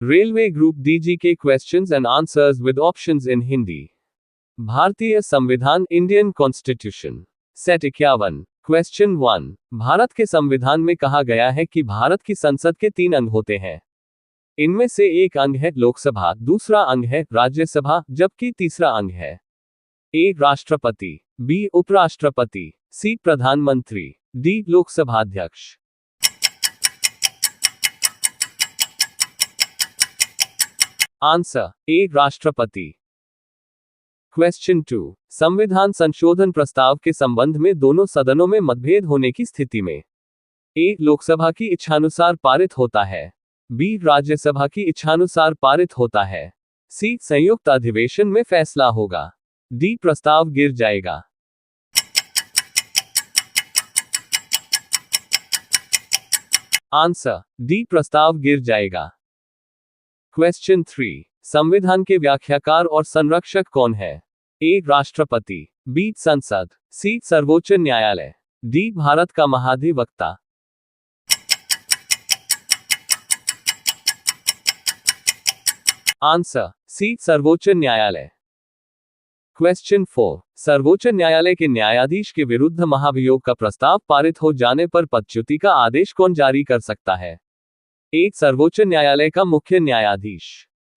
Railway group DG के questions and answers with options इन हिंदी। भारतीय संविधान Indian constitution. Set 51। Question 1। Bharat के संविधान में कहा गया है कि भारत की संसद के 3 अंग होते हैं। इनमें से एक अंग है लोकसभा, दूसरा अंग है राज्यसभा, जबकि तीसरा अंग है ए राष्ट्रपति, बी उपराष्ट्रपति, सी प्रधानमंत्री, डी लोकसभा अध्यक्ष। आंसर ए राष्ट्रपति। क्वेश्चन 2। संविधान संशोधन प्रस्ताव के संबंध में दोनों सदनों में मतभेद होने की स्थिति में ए लोकसभा की इच्छानुसार पारित होता है, बी राज्यसभा की इच्छानुसार पारित होता है, सी संयुक्त अधिवेशन में फैसला होगा, डी प्रस्ताव गिर जाएगा। आंसर डी प्रस्ताव गिर जाएगा। क्वेश्चन 3। संविधान के व्याख्याकार और संरक्षक कौन है? ए राष्ट्रपति, बी संसद, सी सर्वोच्च न्यायालय, डी भारत का महाधिवक्ता। आंसर सी सर्वोच्च न्यायालय। क्वेश्चन 4। सर्वोच्च न्यायालय के न्यायाधीश के विरुद्ध महाभियोग का प्रस्ताव पारित हो जाने पर पदच्युति का आदेश कौन जारी कर सकता है? ए सर्वोच्च न्यायालय का मुख्य न्यायाधीश,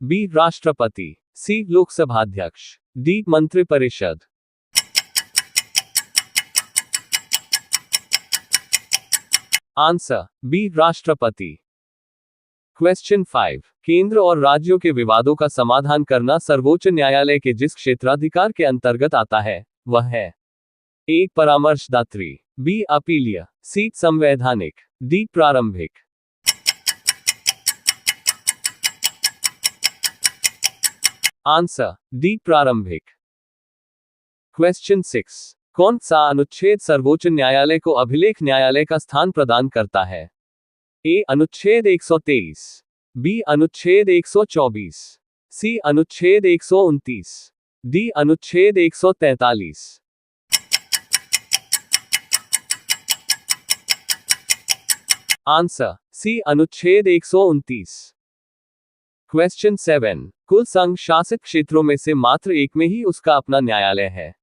बी राष्ट्रपति, सी लोकसभा अध्यक्ष, डी मंत्रिपरिषद। आंसर बी राष्ट्रपति। क्वेश्चन 5। केंद्र और राज्यों के विवादों का समाधान करना सर्वोच्च न्यायालय के जिस क्षेत्राधिकार के अंतर्गत आता है वह है? ए परामर्शदात्री, बी अपीलीय, सी संवैधानिक, डी प्रारंभिक। आंसर डी प्रारंभिक। क्वेश्चन 6। कौन सा अनुच्छेद सर्वोच्च न्यायालय को अभिलेख न्यायालय का स्थान प्रदान करता है? ए अनुच्छेद 123, बी अनुच्छेद 124, सी अनुच्छेद 129, डी अनुच्छेद 143। आंसर सी अनुच्छेद 129। क्वेश्चन 7। कुल संघ शासित क्षेत्रों में से मात्र एक में ही उसका अपना न्यायालय है।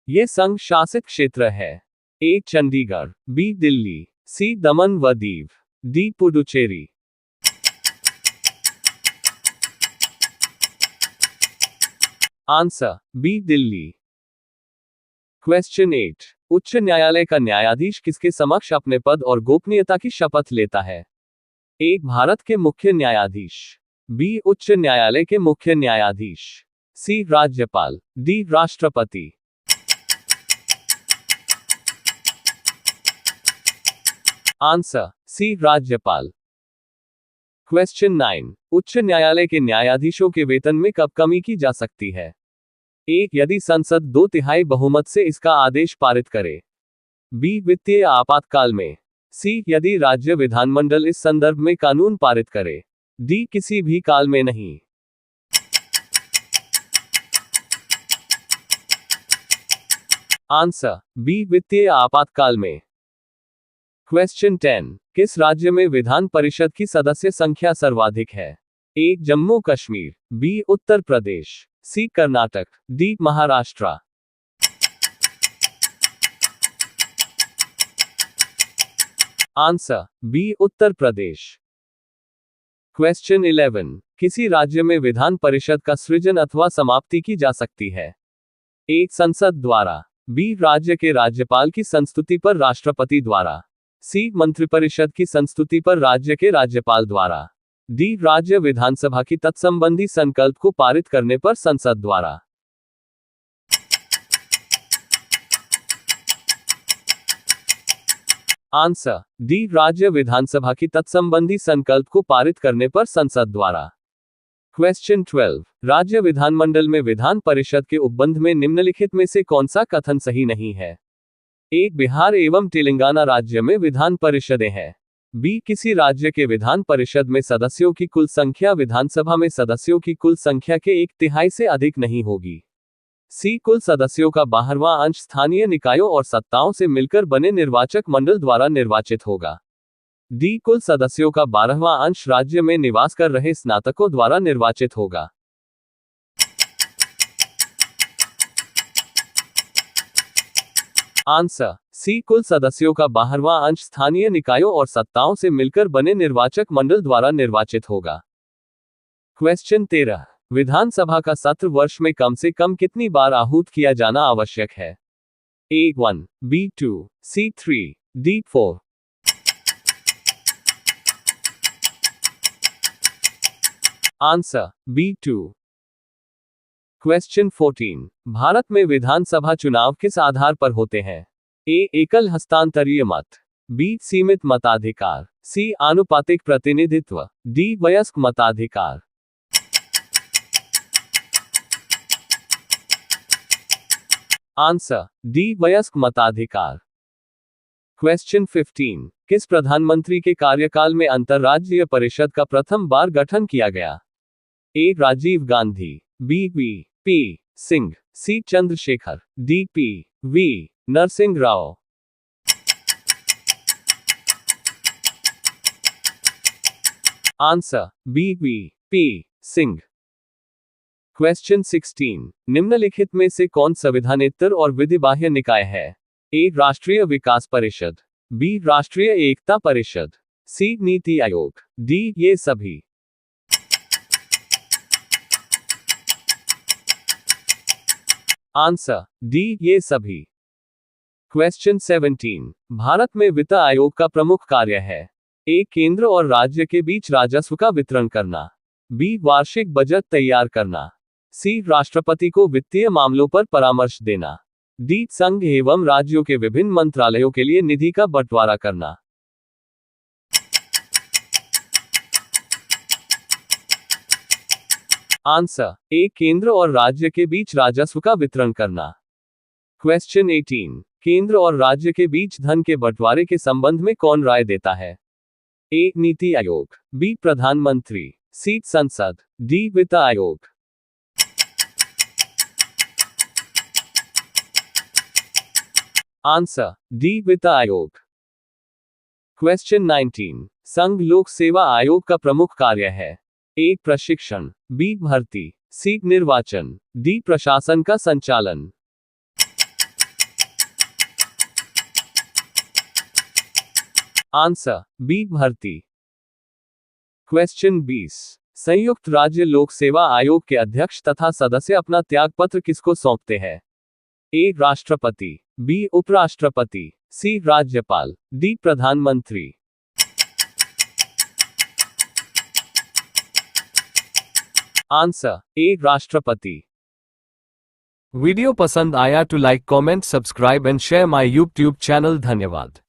यह संघ शासित क्षेत्र है? A Chandigarh, B Delhi, C Daman व Diu, D Puducherry. Answer B Delhi. Question 8। उच्च न्यायालय का न्यायाधीश किसके समक्ष अपने पद और गोपनीयता की शपथ लेता है? ए भारत के मुख्य न्यायाधीश, बी उच्च न्यायालय के मुख्य न्यायाधीश, सी राज्यपाल, डी राष्ट्रपति। आंसर सी राज्यपाल। क्वेश्चन 9। उच्च न्यायालय के न्यायाधीशों के वेतन में कब कमी की जा सकती है? ए यदि संसद 2/3 बहुमत से इसका आदेश पारित करे, बी वित्तीय आपातकाल में, सी यदि राज्य विधानमंडल इस संदर्भ में कानून पारित करे, डी किसी भी काल में नहीं। आंसर बी वित्तीय आपातकाल में। क्वेश्चन 10। किस राज्य में विधान परिषद की सदस्य संख्या सर्वाधिक है? A Jammu Kashmir, B Uttar Pradesh, C Karnataka, D Maharashtra. Answer B Uttar Pradesh. Question 11। किसी राज्य में विधान परिषद का सृजन अथवा समाप्ति की जा सकती है? ए संसद द्वारा, बी राज्य के राज्यपाल की संस्तुति पर राष्ट्रपति द्वारा, सी मंत्रिपरिषद की संस्तुति पर राज्य के राज्यपाल द्वारा, डी राज्य विधानसभा की तत्संबंधी संकल्प को पारित करने पर संसद द्वारा। आंसर डी राज्य विधानसभा की तत्संबंधी संकल्प को पारित करने पर संसद द्वारा। क्वेश्चन 12। राज्य विधानमंडल में विधान परिषद के उपबंध में निम्नलिखित में से कौन सा कथन सही नहीं है? ए बिहार एवं तेलंगाना राज्य में विधान परिषदें हैं, बी किसी राज्य के विधान परिषद में सदस्यों की कुल संख्या विधानसभा में सदस्यों की कुल संख्या के 1/3 से अधिक नहीं होगी, सी कुल सदस्यों का 12वां अंश स्थानीय निकायों और सत्ताओं से मिलकर बने निर्वाचक मंडल द्वारा निर्वाचित होगा, डी कुल सदस्यों का 12वां अंश राज्य में निवास कर रहे स्नातकों द्वारा निर्वाचित होगा। आंसर सी कुल सदस्यों का 12वां अंश स्थानीय निकायों और सत्ताओं से मिलकर बने निर्वाचक मंडल द्वारा निर्वाचित होगा। क्वेश्चन 13 विधानसभा का सत्र वर्ष में कम से कम कितनी बार आहूत किया जाना आवश्यक है? A 1, B 2, C 3, D 4। Answer B 2। Question 14 Bharat में विधानसभा चुनाव किस आधार पर होते हैं? ए एकल हस्तांतरीय मत, बी सीमित मताधिकार, सी आनुपातिक प्रतिनिधित्व, डी वयस्क मताधिकार। आंसर डी वयस्क मताधिकार। क्वेश्चन 15 किस प्रधानमंत्री के कार्यकाल में अंतर्राज्यीय परिषद का प्रथम बार गठन किया गया? A Rajiv Gandhi, B V P Singh, C Chandrashekhar, D P V Narasimha Rao. Answer B V P Singh. Question 16 निम्नलिखित में से कौन संविधानेतर और विधिबाह्य निकाय है? ए राष्ट्रीय विकास परिषद, बी राष्ट्रीय एकता परिषद, सी नीति आयोग, डी ये सभी। आंसर डी ये सभी। क्वेश्चन 17 भारत में वित्त आयोग का प्रमुख कार्य है? ए केंद्र और राज्य के बीच राजस्व का वितरण करना, बी वार्षिक बजट तैयार करना, सी राष्ट्रपति को वित्तीय मामलों पर परामर्श देना, डी संघ एवं राज्यों के विभिन्न मंत्रालयों के लिए निधि का बंटवारा करना। आंसर ए केंद्र और राज्य के बीच राजस्व का वितरण करना। क्वेश्चन 18 केंद्र और राज्य के बीच धन के बंटवारे के संबंध में कौन राय देता है? ए नीति आयोग, बी प्रधानमंत्री, सी संसद, डी वित्त आयोग। आंसर डी वित्त आयोग। क्वेश्चन 19 संघ लोक सेवा आयोग का प्रमुख कार्य है? ए प्रशिक्षण, बी भर्ती, सी निर्वाचन, डी प्रशासन का संचालन। आंसर बी भर्ती। क्वेश्चन 20 संयुक्त राज्य लोक सेवा आयोग के अध्यक्ष तथा सदस्य अपना त्यागपत्र किसको सौंपते हैं? ए राष्ट्रपति, बी उपराष्ट्रपति, सी राज्यपाल, डी प्रधानमंत्री। आंसर ए राष्ट्रपति। वीडियो पसंद आया तो like comment subscribe and share my YouTube channel. धन्यवाद।